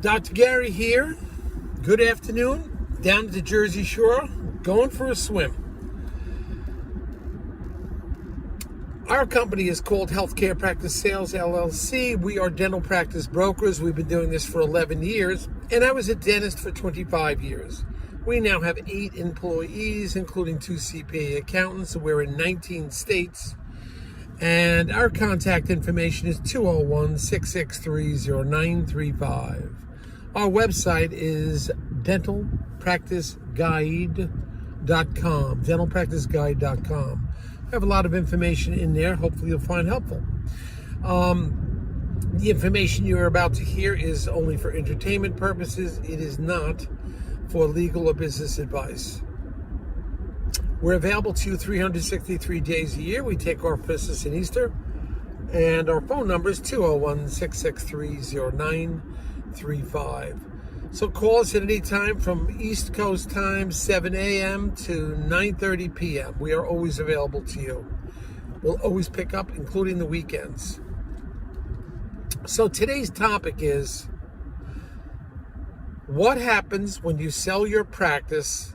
Dr. Gary here. Good afternoon. Down at the Jersey Shore, going for a swim. Our company is called Healthcare Practice Sales, LLC. We are dental practice brokers. We've been doing this for 11 years, and I was a dentist for 25 years. We now have 8 employees, including 2 CPA accountants. We're in 19 states. And our contact information is 201-663-0935. Our website is dentalpracticeguide.com, dentalpracticeguide.com. We have a lot of information in there. Hopefully you'll find helpful. The information you're about to hear is only for entertainment purposes. It is not for legal or business advice. We're available to you 363 days a year. We take off Christmas and Easter. And our phone number is 201-663-0935. So call us at any time from East Coast time, 7 a.m. to 9:30 p.m. We are always available to you. We'll always pick up, including the weekends. So today's topic is, what happens when you sell your practice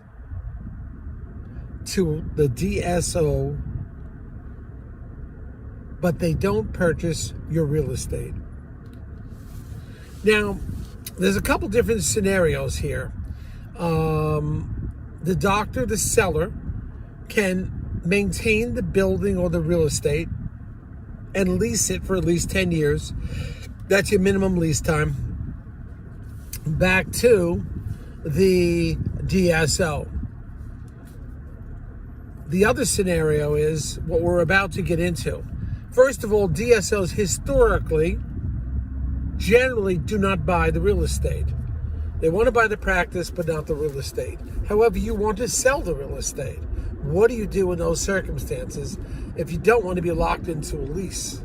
to the DSO, but they don't purchase your real estate? Now, there's a couple different scenarios here. The doctor, the seller, can maintain the building or the real estate and lease it for at least 10 years. That's your minimum lease time. Back to the DSO. The other scenario is what we're about to get into. First of all, DSOs historically generally do not buy the real estate. They want to buy the practice, but not the real estate. However, you want to sell the real estate. What do you do in those circumstances if you don't want to be locked into a lease?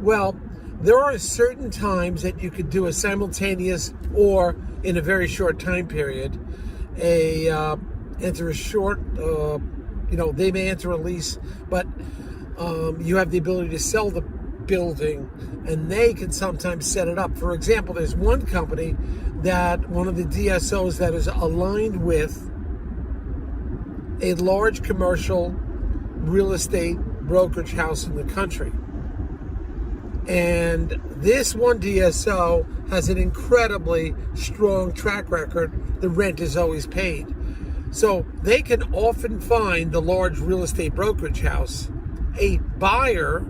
Well, there are certain times that you could do a simultaneous or in a very short time period, enter a short, they may enter a lease, but you have the ability to sell the building, and they can sometimes set it up. For example, there's one company that one of the DSOs that is aligned with a large commercial real estate brokerage house in the country. And this one DSO has an incredibly strong track record. The rent is always paid. So they can often find the large real estate brokerage house a buyer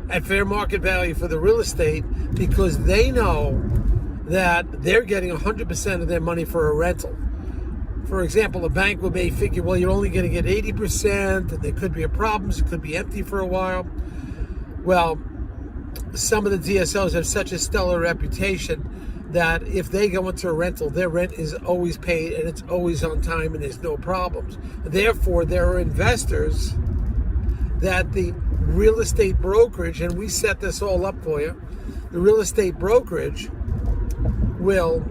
at fair market value for the real estate, because they know that they're getting 100% of their money for a rental. For example, a bank may figure, well, you're only going to get 80%, and there could be a problem, it could be empty for a while. Well, some of the DSOs have such a stellar reputation that if they go into a rental, their rent is always paid and it's always on time and there's no problems. Therefore, there are investors that the real estate brokerage, and we set this all up for you, the real estate brokerage will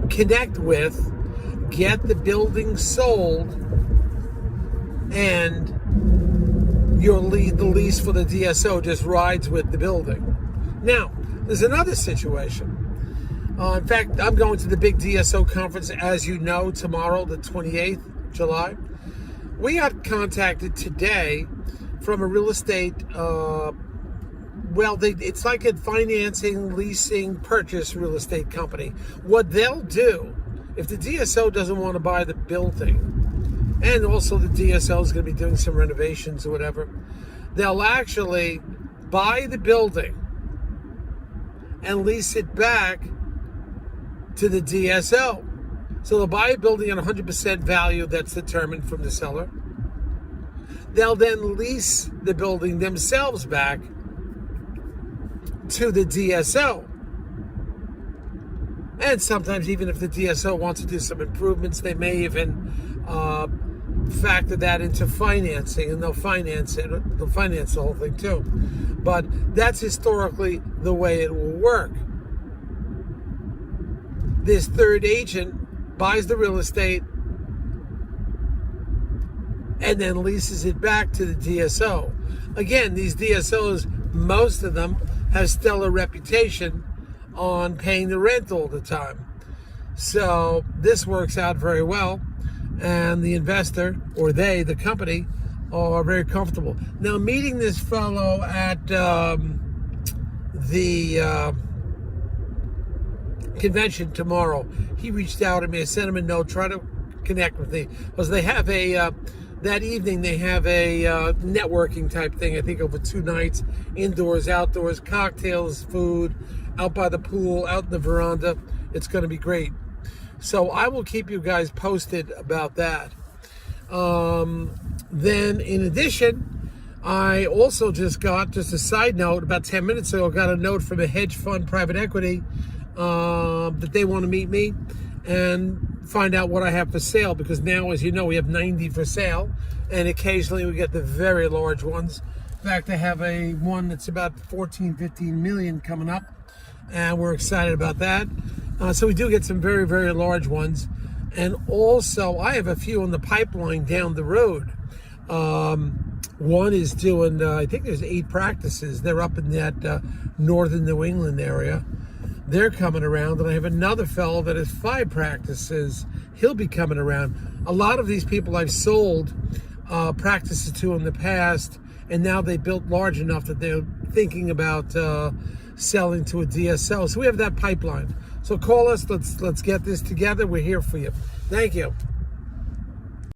connect with, get the building sold, and the lease for the DSO just rides with the building. Now, there's another situation. In fact, I'm going to the big DSO conference, as you know, tomorrow, the 28th of July. We got contacted today from a real estate, it's like a financing, leasing, purchase real estate company. What they'll do, if the DSO doesn't want to buy the building, and also the DSO is going to be doing some renovations or whatever, they'll actually buy the building and lease it back to the DSO. So they'll buy a building at 100% value that's determined from the seller. They'll then lease the building themselves back to the DSO. And sometimes even if the DSO wants to do some improvements, they may even factor that into financing, and they'll finance it. They'll finance the whole thing too. But that's historically the way it will work. This third agent buys the real estate and then leases it back to the DSO. Again, these DSOs, most of them have stellar reputation on paying the rent all the time. So this works out very well, and the investor, or they, the company, are very comfortable. Now, meeting this fellow at the convention tomorrow, he reached out to me. I sent him a note, try to connect with me, because they have that evening they have a networking type thing, I think over 2 nights, indoors, outdoors, cocktails, food, out by the pool, out in the veranda. It's going to be great. So I will keep you guys posted about that. Then in addition, I also just a side note, about 10 minutes ago, got a note from a hedge fund private equity that they want to meet me and find out what I have for sale, because now, as you know, we have 90 for sale, and occasionally we get the very large ones. In fact, I have one that's about 14, 15 million coming up, and we're excited about that. So we do get some very, very large ones. And also, I have a few in the pipeline down the road. One is doing, I think there's 8 practices. They're up in that northern New England area. They're coming around. And I have another fellow that has 5 practices. He'll be coming around. A lot of these people I've sold practices to in the past, and now they built large enough that they're thinking about selling to a DSO. So we have that pipeline. So call us. Let's get this together. We're here for you. Thank you.